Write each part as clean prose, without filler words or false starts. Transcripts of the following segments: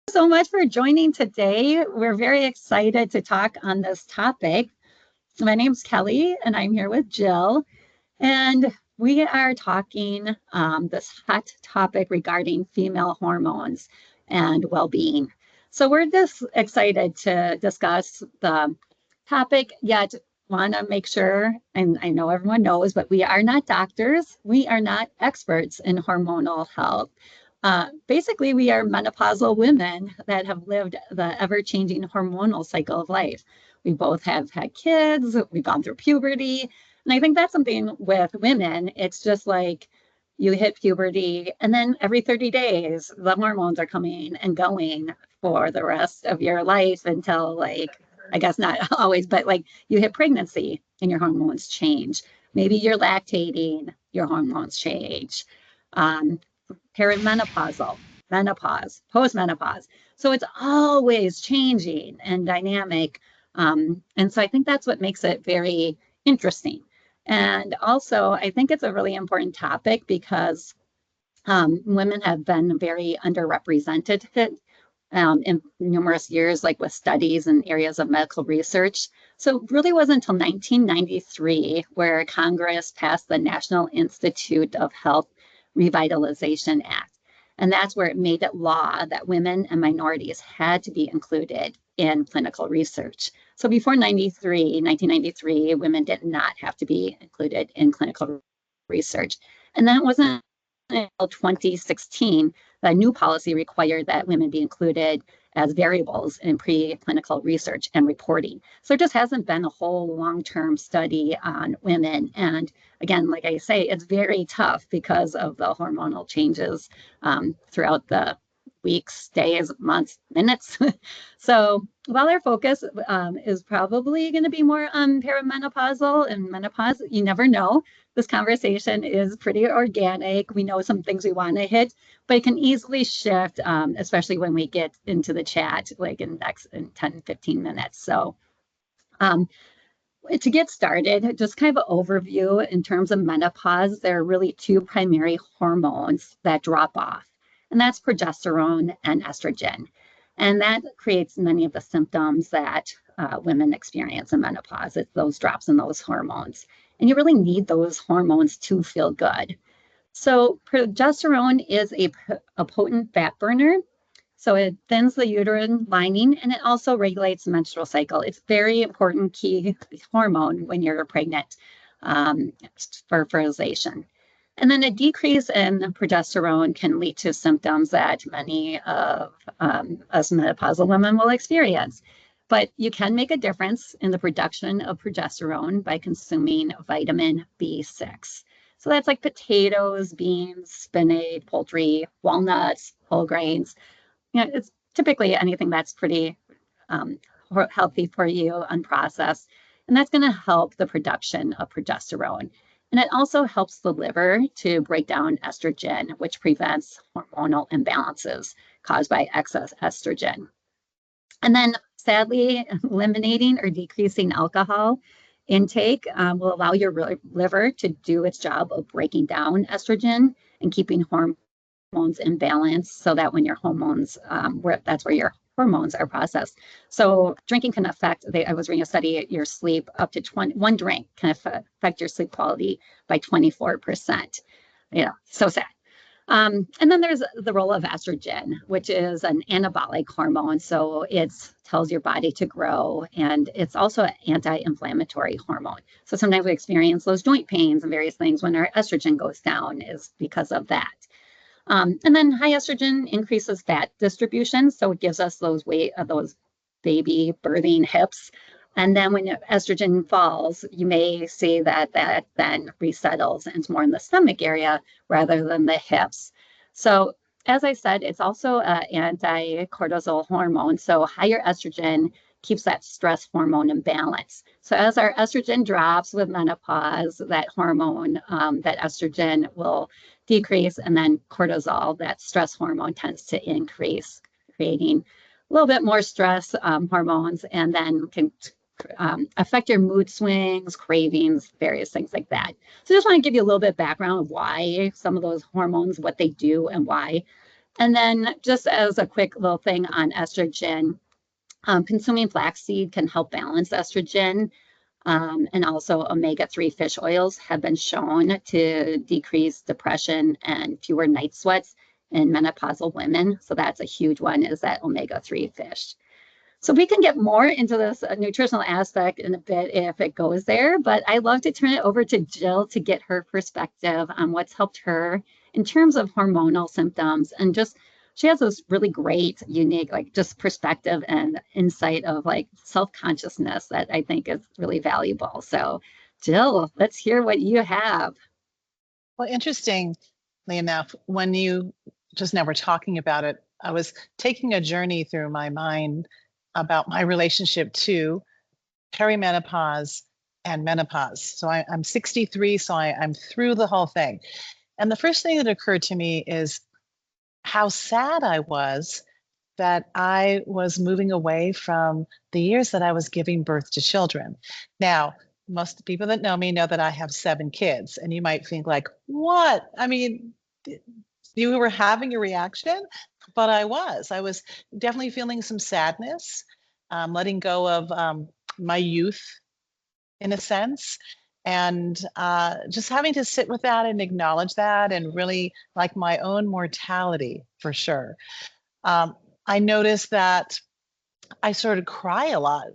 So much for joining today. We're very excited to talk on this topic. My name's Kelly, and I'm here with Jill, and we are talking this hot topic regarding female hormones and well-being. So we're just excited to discuss the topic, yet want to make sure, and I know everyone knows, but we are not doctors. We are not experts in hormonal health. Basically, we are menopausal women that have lived the ever-changing hormonal cycle of life. We both have had kids, we've gone through puberty, and I think that's something with women. It's just like you hit puberty, and then every 30 days, the hormones are coming and going for the rest of your life until, like, I guess not always, but like you hit pregnancy and your hormones change. Maybe you're lactating, your hormones change. Um, Perimenopausal, menopause, postmenopause. So it's always changing and dynamic. And so I think that's what makes it very interesting. And also, I think it's a really important topic because women have been very underrepresented in numerous years, like with studies and areas of medical research. So it really wasn't until 1993 where Congress passed the National Institute of Health Revitalization Act. And that's where it made it law that women and minorities had to be included in clinical research. So before 1993, women did not have to be included in clinical research. And then it wasn't until 2016 that new policy required that women be included as variables in preclinical research and reporting. So there just hasn't been a whole long-term study on women. And again, like I say, it's very tough because of the hormonal changes throughout the weeks, days, months, minutes. So while our focus is probably going to be more on perimenopausal and menopause, you never know. This conversation is pretty organic. We know some things we want to hit, but it can easily shift, especially when we get into the chat, like in 10, 15 minutes. So to get started, just kind of an overview in terms of menopause, there are really two primary hormones that drop off, and that's progesterone and estrogen. And that creates many of the symptoms that women experience in menopause. It's those drops in those hormones. And you really need those hormones to feel good. So progesterone is a potent fat burner. So it thins the uterine lining and it also regulates the menstrual cycle. It's very important key hormone when you're pregnant for fertilization. And then a decrease in progesterone can lead to symptoms that many of us menopausal women will experience. But you can make a difference in the production of progesterone by consuming vitamin B6. So that's like potatoes, beans, spinach, poultry, walnuts, whole grains. It's typically anything that's pretty healthy for you, unprocessed. And that's going to help the production of progesterone. And it also helps the liver to break down estrogen, which prevents hormonal imbalances caused by excess estrogen. And then sadly, eliminating or decreasing alcohol intake will allow your liver to do its job of breaking down estrogen and keeping hormones in balance so that when your hormones, that's where your hormones are processed. So drinking can affect, I was reading a study, your sleep up to one drink can affect your sleep quality by 24%. So sad. And then there's the role of estrogen, which is an anabolic hormone. So it tells your body to grow, and it's also an anti-inflammatory hormone. So sometimes we experience those joint pains and various things when our estrogen goes down is because of that. And then high estrogen increases fat distribution. So it gives us those baby birthing hips. And then when estrogen falls, you may see that then resettles and it's more in the stomach area rather than the hips. So as I said, it's also an anti-cortisol hormone. So higher estrogen keeps that stress hormone in balance. So as our estrogen drops with menopause, that hormone, that estrogen will decrease, and then cortisol, that stress hormone, tends to increase, creating a little bit more stress hormones, and then can affect your mood swings, cravings, various things like that. So just want to give you a little bit of background of why some of those hormones, what they do and why. And then just as a quick little thing on estrogen, consuming flaxseed can help balance estrogen. And also omega-3 fish oils have been shown to decrease depression and fewer night sweats in menopausal women. So that's a huge one, is that omega-3 fish. So we can get more into this nutritional aspect in a bit if it goes there, but I'd love to turn it over to Jill to get her perspective on what's helped her in terms of hormonal symptoms. And just, she has this really great, unique, like just perspective and insight of like self-consciousness that I think is really valuable. So Jill, let's hear what you have. Well, interestingly enough, when you just now were talking about it, I was taking a journey through my mind about my relationship to perimenopause and menopause. So I'm 63, so I'm through the whole thing. And the first thing that occurred to me is how sad I was that I was moving away from the years that I was giving birth to children. Now, most people that know me know that I have 7 kids, and you might think like, what? I mean, you were having a reaction, but I was definitely feeling some sadness, letting go of my youth in a sense, and just having to sit with that and acknowledge that, and really like my own mortality for sure. I noticed that I started to cry a lot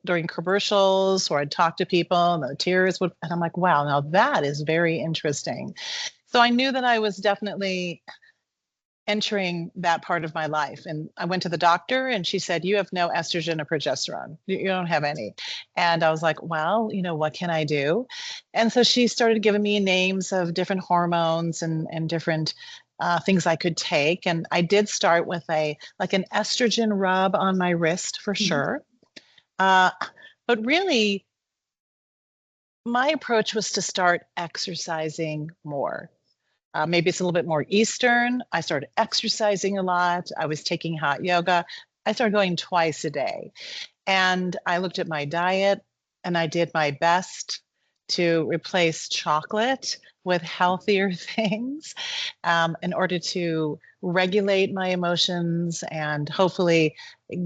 during commercials, or I'd talk to people and the tears would, and I'm like, wow, now that is very interesting. So I knew that I was definitely entering that part of my life. And I went to the doctor and she said, you have no estrogen or progesterone. You don't have any. And I was like, well, what can I do? And so she started giving me names of different hormones and different things I could take. And I did start with an estrogen rub on my wrist for sure. But really, my approach was to start exercising more. Maybe it's a little bit more Eastern. I started exercising a lot. I was taking hot yoga. I started going twice a day. And I looked at my diet and I did my best to replace chocolate with healthier things in order to regulate my emotions and hopefully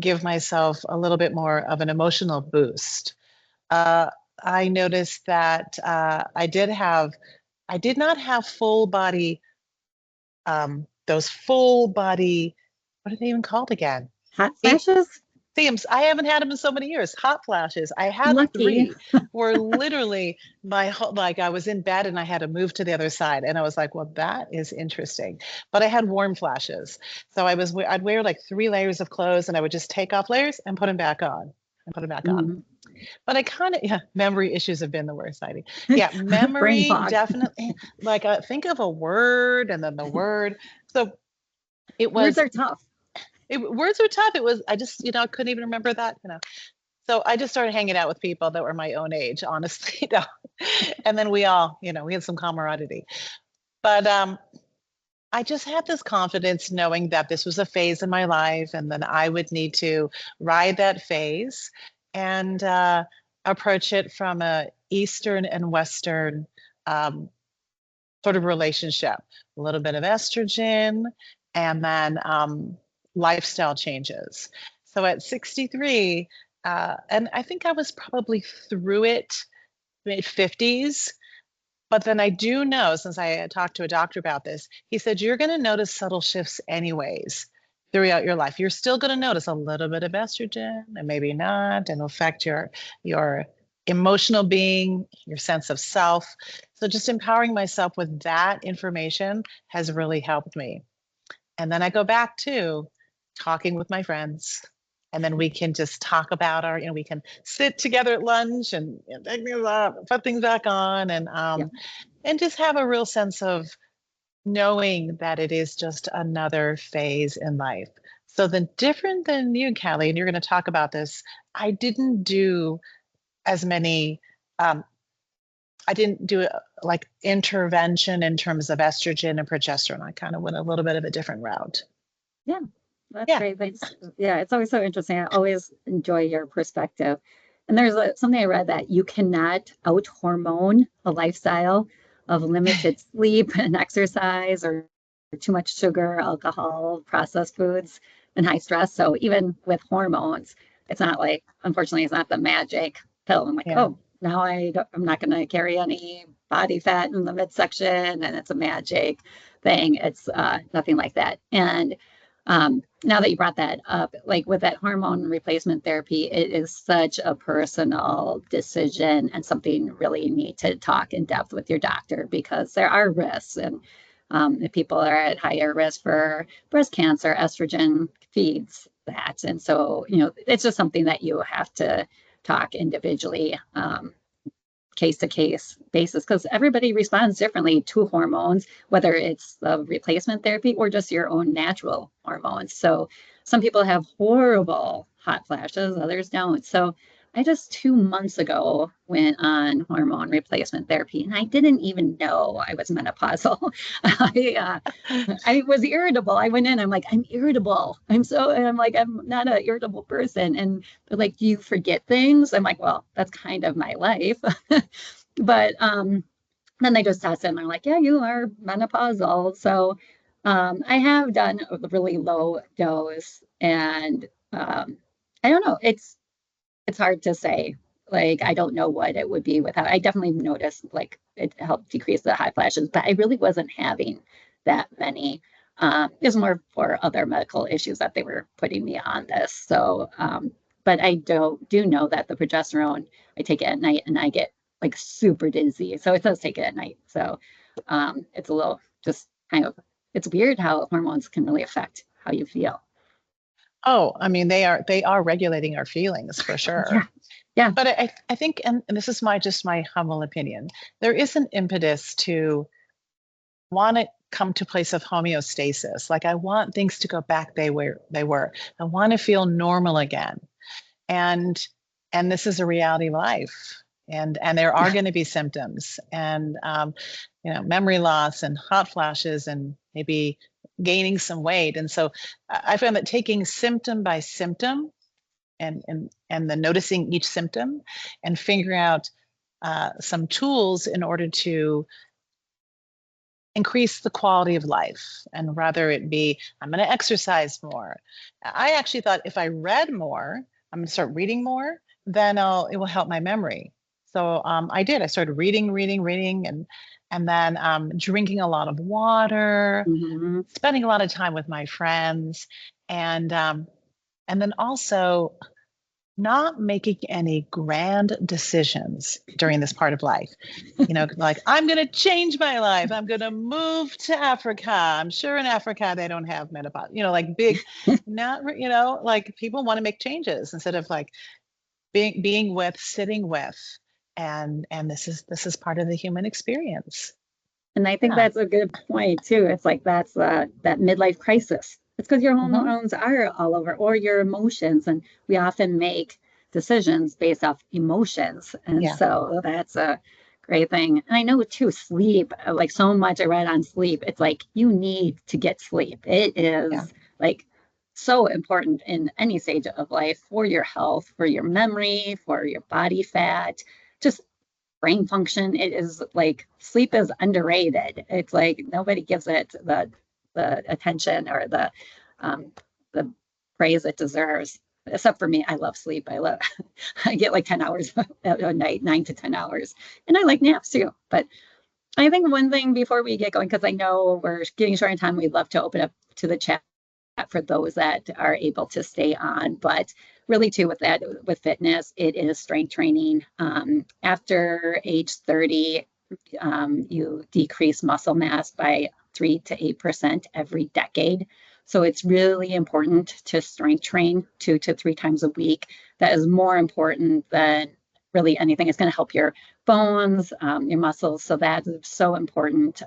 give myself a little bit more of an emotional boost. I noticed that I did not have full body, those full body, what are they even called again? Hot flashes? Themes. I haven't had them in so many years. Hot flashes. I had Lucky. 3 were literally my whole, like I was in bed and I had to move to the other side. And I was like, well, that is interesting. But I had warm flashes. So I'd wear like 3 layers of clothes and I would just take off layers and put them back on and put them back on. But I kind of, memory issues have been the worst, Heidi. Yeah, Brain memory fog. definitely. Like think of a word and then the word. So it was. Words are tough. Words were tough. It was. I just, couldn't even remember that. So I just started hanging out with people that were my own age, honestly. And then we all, we had some camaraderie. But I just had this confidence knowing that this was a phase in my life, and then I would need to ride that phase and approach it from a Eastern and Western sort of relationship. A little bit of estrogen, and then lifestyle changes. So at 63, and I think I was probably through it mid 50s. But then I do know, since I talked to a doctor about this, he said, you're going to notice subtle shifts anyways throughout your life. You're still going to notice a little bit of estrogen and maybe not, and affect your emotional being, your sense of self. So just empowering myself with that information has really helped me. And then I go back to talking with my friends. And then we can just talk about we can sit together at lunch and take things up, put things back on, and just have a real sense of knowing that it is just another phase in life. So then, different than you, Callie, and you're going to talk about this, I didn't do as many, I didn't do like intervention in terms of estrogen and progesterone. I kind of went a little bit of a different route. Yeah, that's great. Thanks. Yeah, it's always so interesting. I always enjoy your perspective. And there's something I read that you cannot out hormone a lifestyle of limited sleep and exercise or too much sugar, alcohol, processed foods, and high stress. So even with hormones, it's not like, unfortunately, it's not the magic pill. I'm like, Yeah. oh, now I'm not going to carry any body fat in the midsection, and it's a magic thing. It's nothing like that. And now that you brought that up, like with that hormone replacement therapy, it is such a personal decision and something you really need to talk in depth with your doctor because there are risks. And if people are at higher risk for breast cancer, estrogen feeds that. And so, it's just something that you have to talk individually, case to case basis, because everybody responds differently to hormones, whether it's the replacement therapy or just your own natural hormones. So some people have horrible hot flashes, others don't. So I just 2 months ago went on hormone replacement therapy and I didn't even know I was menopausal. I was irritable. I went in, I'm like, I'm irritable. And I'm like, I'm not an irritable person. And they're like, do you forget things? I'm like, well, that's kind of my life. But then they just test it and they're like, yeah, you are menopausal. So I have done a really low dose and I don't know. It's hard to say. Like, I don't know what it would be without. I definitely noticed like it helped decrease the hot flashes, but I really wasn't having that many. It was more for other medical issues that they were putting me on this. So, but I do know that the progesterone, I take it at night and I get like super dizzy. So it does take it at night. So it's a little just kind of, it's weird how hormones can really affect how you feel. Oh, I mean, they are regulating our feelings for Yeah. sure. Yeah. But I think, and this is my humble opinion, there is an impetus to want to come to a place of homeostasis. Like I want things to go back they were. I want to feel normal again. And this is a reality of life. And there are Yeah. going to be symptoms and memory loss and hot flashes and maybe gaining some weight. And so I found that taking symptom by symptom and then noticing each symptom and figuring out some tools in order to increase the quality of life, and rather it be I'm going to exercise more. I actually thought if I read more, I'm going to start reading more, then it will help my memory. So I did. I started reading, and then drinking a lot of water, Mhm. spending a lot of time with my friends, and um, and then also not making any grand decisions during this part of life. Like I'm going to change my life. I'm going to move to Africa. I'm sure in Africa they don't have menopause. Like big, not like people want to make changes instead of like being with, sitting with, and this is part of the human experience. And I think Yeah. that's a good point too. It's like that's that midlife crisis. It's because your Hmm. hormones are all over, or your emotions, and we often make decisions based off emotions, and Yeah. so that's a great thing. And I know too, sleep. Like so much I read on sleep. It's like you need to get sleep. It Yeah. is like so important in any stage of life for your health, for your memory, for your body fat, just brain function. It is like sleep is underrated. It's like nobody gives it the attention or um, the praise it deserves. Except for me, I love sleep. I get like 10 hours a night, 9 to 10 hours, and I like naps too. But I think one thing before we get going, because I know we're getting short on time, we'd love to open up to the chat for those that are able to stay on. But really, too, with that, with fitness, it is strength training. After age 30, you decrease muscle mass by 3 to 8% every decade. So it's really important to strength train 2 to 3 times a week. That is more important than really anything. It's going to help your bones, your muscles. So that is so important.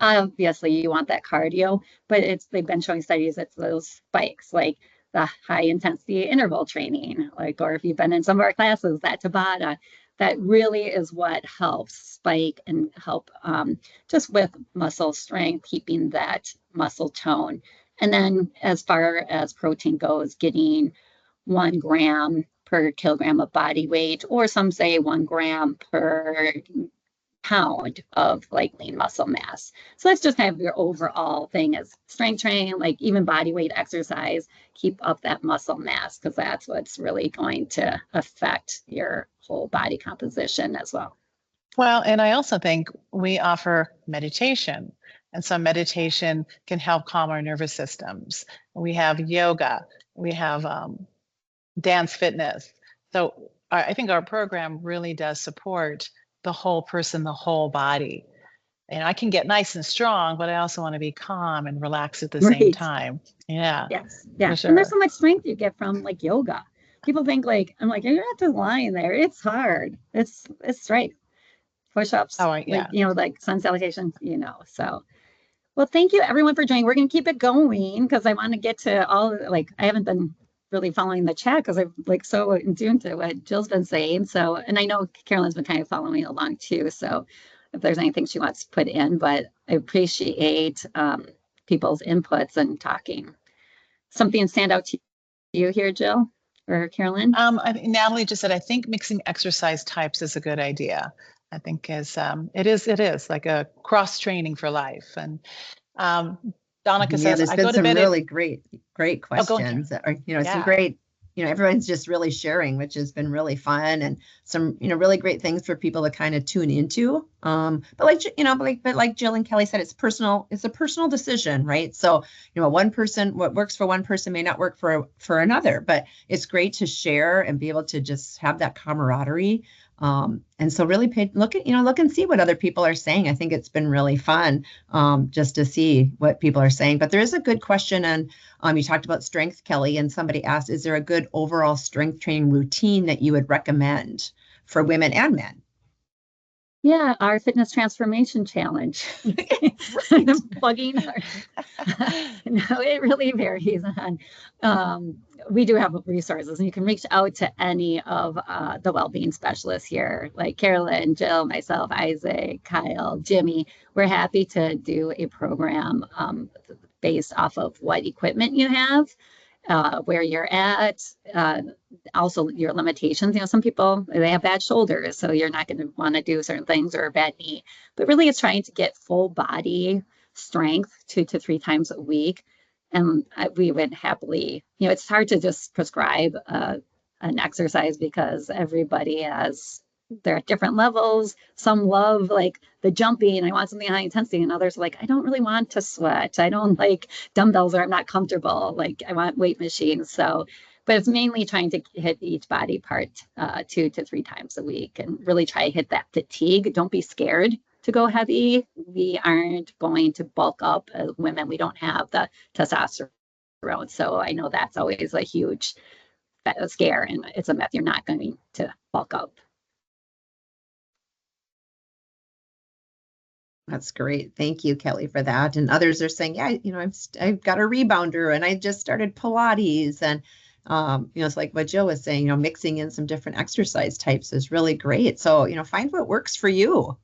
Obviously you want that cardio, but they've been showing studies it's those spikes like the high intensity interval training, like, or if you've been in some of our classes, that Tabata, that really is what helps spike and help just with muscle strength, keeping that muscle tone. And then as far as protein goes, getting 1 gram per kilogram of body weight, or some say 1 gram per pound of like lean muscle mass. So that's just kind of your overall thing is strength training, like even body weight exercise, keep up that muscle mass because that's what's really going to affect your whole body composition as well. Well, and I also think we offer meditation, and so meditation can help calm our nervous systems. We have yoga, we have dance fitness. So I think our program really does support the whole person, the whole body. And I can get nice and strong, but I also want to be calm and relaxed at the same Right. time. Yeah, Yes. for Yeah. And there's sure. so much strength you get from like yoga. People think like, I'm like, you're not just lying there. It's hard. It's straight push-ups, Oh, I, like, yeah. like sun salutation, so. Well, thank you everyone for joining. We're going to keep it going because I want to get to all like I haven't been really following the chat because I'm like so in tune to what Jill's been saying. So, and I know Carolyn's been kind of following along too. So, if there's anything she wants to put in, but I appreciate people's inputs and talking. Something stand out to you here, Jill or Carolyn? I think Natalie just said, I think mixing exercise types is a good idea. I think is it is like a cross training for life. And um, Donica Yeah, says, there's I been go to some bed at, really great oh, go on, Karen. questions that are, some Yeah. great, everyone's just really sharing, which has been really fun and some, really great things for people to kind of tune into. But like, but like Jill and Kelly said, it's a personal decision, right? So, what works for one person may not work for another, but it's great to share and be able to just have that camaraderie. And so really look and see what other people are saying. I think it's been really fun just to see what people are saying. But there is a good question, and you talked about strength, Kelly, and somebody asked, is there a good overall strength training routine that you would recommend for women and men? Yeah, our fitness transformation challenge. Right. I'm plugging our, no, it really varies on. We do have resources, and you can reach out to any of the well-being specialists here, like Carolyn, Jill, myself, Isaac, Kyle, Jimmy. We're happy to do a program based off of what equipment you have, where you're at, also your limitations. Some people they have bad shoulders, so you're not going to want to do certain things, or a bad knee. But really, it's trying to get full body strength 2 to 3 times a week. And we would happily, it's hard to just prescribe an exercise because everybody has, they're at different levels. Some love like the jumping, I want something high intensity, and others are like, I don't really want to sweat. I don't like dumbbells, or I'm not comfortable. Like I want weight machines. So, but it's mainly trying to hit each body part 2 to 3 times a week and really try to hit that fatigue. Don't be scared to go heavy. We aren't going to bulk up as women. We don't have the testosterone. So I know that's always a huge scare, and it's a myth. You're not going to bulk up. That's great. Thank you, Kelly, for that. And others are saying, yeah, I've got a rebounder and I just started Pilates. And, it's like what Jill was saying, mixing in some different exercise types is really great. So, find what works for you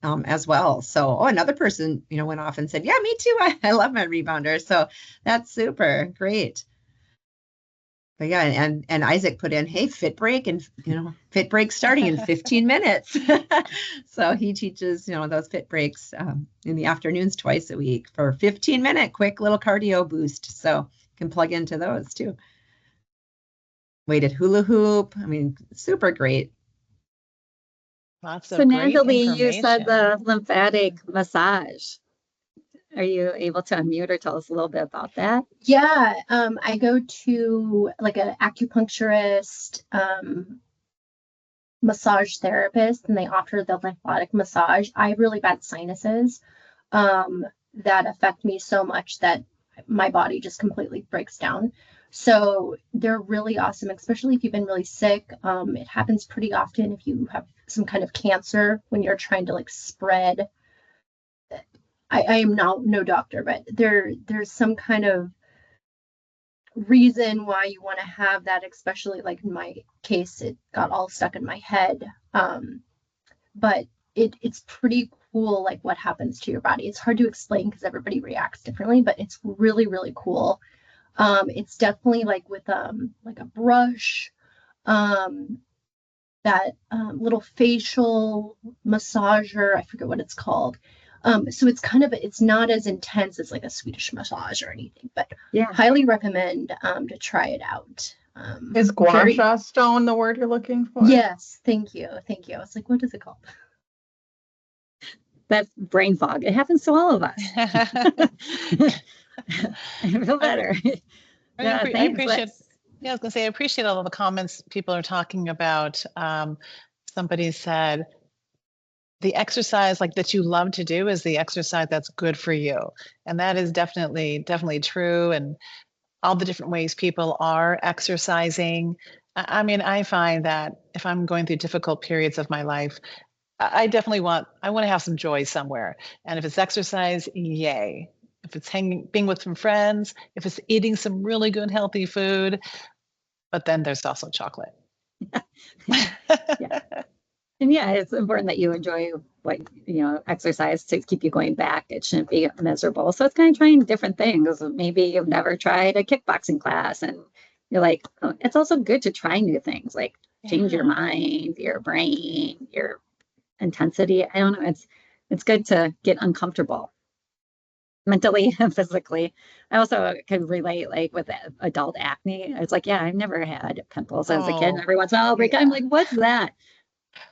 as well. So, another person, went off and said, yeah, me too. I love my rebounder. So that's super great. But yeah, and Isaac put in, hey, fit break, and fit break starting in 15 minutes. So he teaches those fit breaks in the afternoons twice a week for 15-minute quick little cardio boost. So you can plug into those too. Weighted hula hoop. I mean, super great. Lots So of great Natalie, you said information. the lymphatic massage. Are you able to unmute or tell us a little bit about that? Yeah, I go to like an acupuncturist, massage therapist, and they offer the lymphatic massage. I have really bad sinuses that affect me so much that my body just completely breaks down. So they're really awesome, especially if you've been really sick. It happens pretty often if you have some kind of cancer when you're trying to like spread. I am no doctor, but there's some kind of reason why you want to have that, especially like in my case, it got all stuck in my head. But it's pretty cool, like what happens to your body. It's hard to explain because everybody reacts differently, but it's really, really cool. It's definitely like with like a brush. Um, that little facial massager. I forget what it's called. So it's it's not as intense as like a Swedish massage or anything, but Yeah. highly recommend to try it out. Is gua sha stone the word you're looking for? Yes, thank you. I was like, what is it called? That's brain fog. It happens to all of us. I feel better. I Thanks. appreciate. Yeah, I was gonna say I appreciate all of the comments people are talking about. Somebody said the exercise like that you love to do is the exercise that's good for you, and that is definitely true. And all the different ways people are exercising. I mean, I find that if I'm going through difficult periods of my life, I definitely want to have some joy somewhere. And if it's exercise, yay. If it's being with some friends, if it's eating some really good healthy food, but then there's also chocolate. Yeah. And yeah, it's important that you enjoy exercise to keep you going back. It shouldn't be miserable. So it's kind of trying different things. Maybe you've never tried a kickboxing class and you're like, oh, it's also good to try new things, like change your mind, your brain, your intensity. I don't know. It's good to get uncomfortable mentally and physically. I also could relate like with adult acne. It's like, yeah, I've never had pimples as a kid. And every once in a while I'll break out. I'm like, what's that?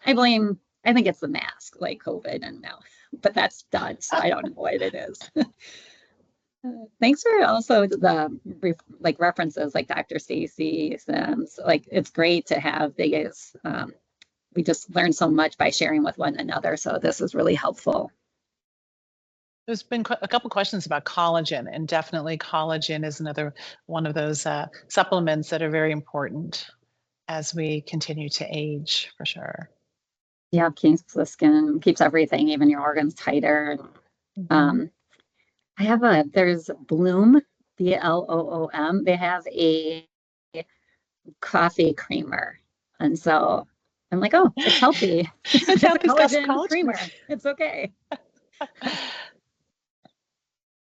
I think it's the mask, like COVID and now, but that's done. So I don't know what it is. Thanks for also the references like Dr. Stacy Sims. Like it's great to have these. We just learn so much by sharing with one another. So this is really helpful. There's been a couple questions about collagen, and definitely collagen is another one of those supplements that are very important as we continue to age, for sure. Yeah, keeps the skin, keeps everything, even your organs tighter. There's Bloom, Bloom. They have a coffee creamer. And so I'm like, oh, it's healthy. It's a collagen creamer. It's okay.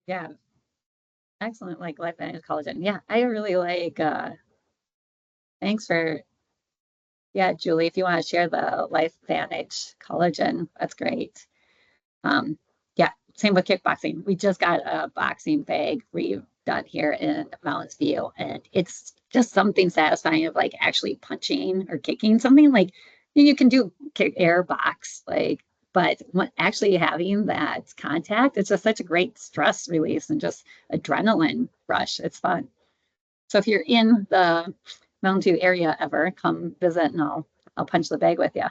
Yeah. Excellent. Like Life Advantage collagen. Yeah. I really like, thanks for, yeah, Julie, if you want to share the Life Advantage collagen, that's great. Yeah, same with kickboxing. We just got a boxing bag redone here in Mountains View, and it's just something satisfying of like actually punching or kicking something. Like you can do kick air box, but actually having that contact, it's just such a great stress release and just adrenaline rush. It's fun. So if you're in the Mountain View area ever, come visit and I'll punch the bag with you.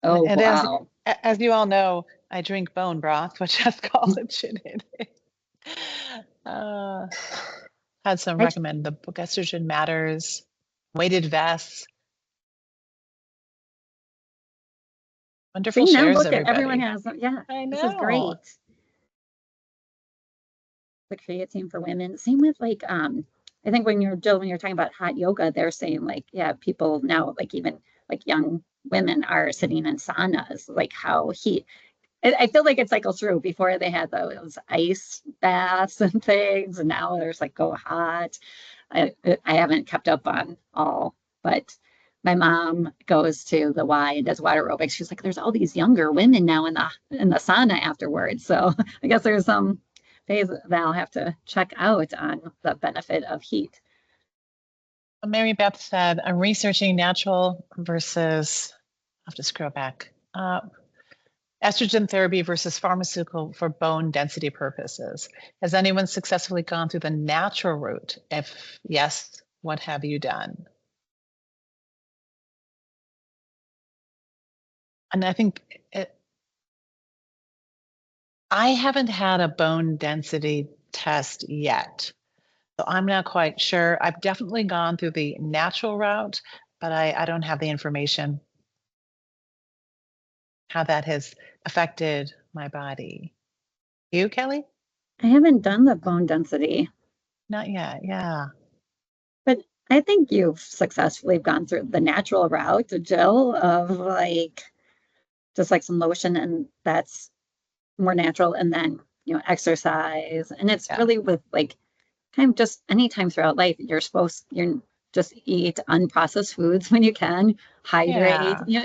Oh, and wow. As you all know, I drink bone broth, which has collagen in it. Had some recommend the book Estrogen Matters, Weighted Vests. Wonderful shares, look everybody. Everyone has them. Yeah, I know. This is great. The creatine for women. Same with I think when you're talking about hot yoga, they're saying like, yeah, people now even young women are sitting in saunas, like how heat. I feel like it cycles through. Before they had those ice baths and things, and now there's like go hot. I haven't kept up on all, but my mom goes to the Y and does water aerobics. She's like, there's all these younger women now in the sauna afterwards. So I guess there's some phase that I'll have to check out on the benefit of heat. Mary Beth said, I'm researching natural versus, I'll have to scroll back. Estrogen therapy versus pharmaceutical for bone density purposes. Has anyone successfully gone through the natural route? If yes, what have you done? And I think I haven't had a bone density test yet, so I'm not quite sure. I've definitely gone through the natural route, but I don't have the information how that has affected my body. You, Kelly? I haven't done the bone density. Not yet, yeah. But I think you've successfully gone through the natural route, Jill, of just like some lotion, and that's more natural, and then exercise. And it's really with kind of just anytime throughout life, you're just eat unprocessed foods when you can, hydrate. Yeah.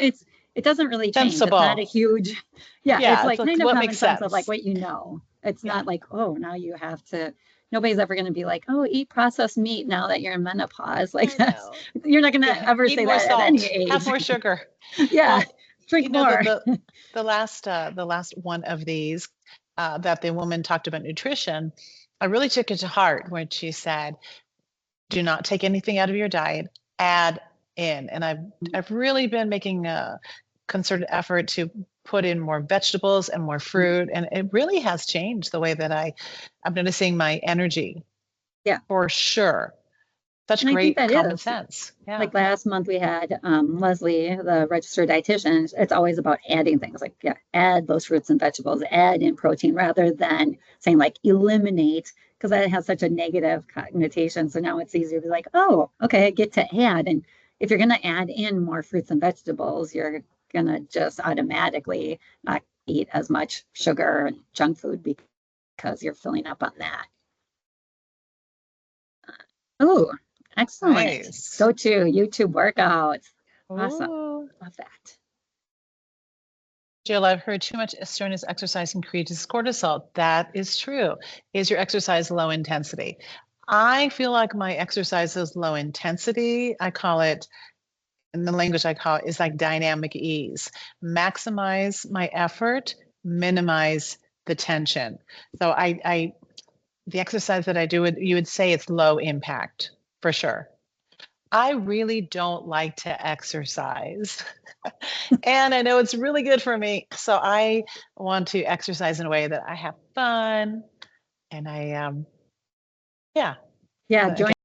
It doesn't really change. It's not Sensible. a huge, Yeah, it's it's like like kind of what common makes sense of like sense. what you know. It's Yeah. not like, oh, now you have to, nobody's ever going to be like, oh, eat processed meat now that you're in menopause. Like I that's, know. you're not going to Yeah, ever eat say more that at any salt, have age. more sugar. Yeah, Well, drink more. the last one of these that the woman talked about nutrition, I really took it to heart when she said, "Do not take anything out of your diet, add in." And I've really been making a concerted effort to put in more vegetables and more fruit, and it really has changed the way that I'm noticing my energy. Yeah. For sure. Such And I think great that common is. sense. Yeah. Like last month we had Leslie, the registered dietitian. It's always about adding things like, yeah, add those fruits and vegetables, add in protein rather than saying like eliminate, because that has such a negative connotation. So now it's easier to be like, oh, okay, I get to add. And if you're going to add in more fruits and vegetables, you're going to just automatically not eat as much sugar and junk food because you're filling up on that. Oh, excellent. Nice. Go to YouTube workouts. Awesome. Ooh. Love that. Jill, I've heard too much strenuous exercise increases cortisol. That is true. Is your exercise low intensity? I feel like my exercise is low intensity. I call it, in the language I call it, is like dynamic ease. Maximize my effort, minimize the tension. So the exercise that I do, you would say it's low impact for sure. I really don't like to exercise. And I know it's really good for me. So I want to exercise in a way that I have fun and yeah. Yeah, But join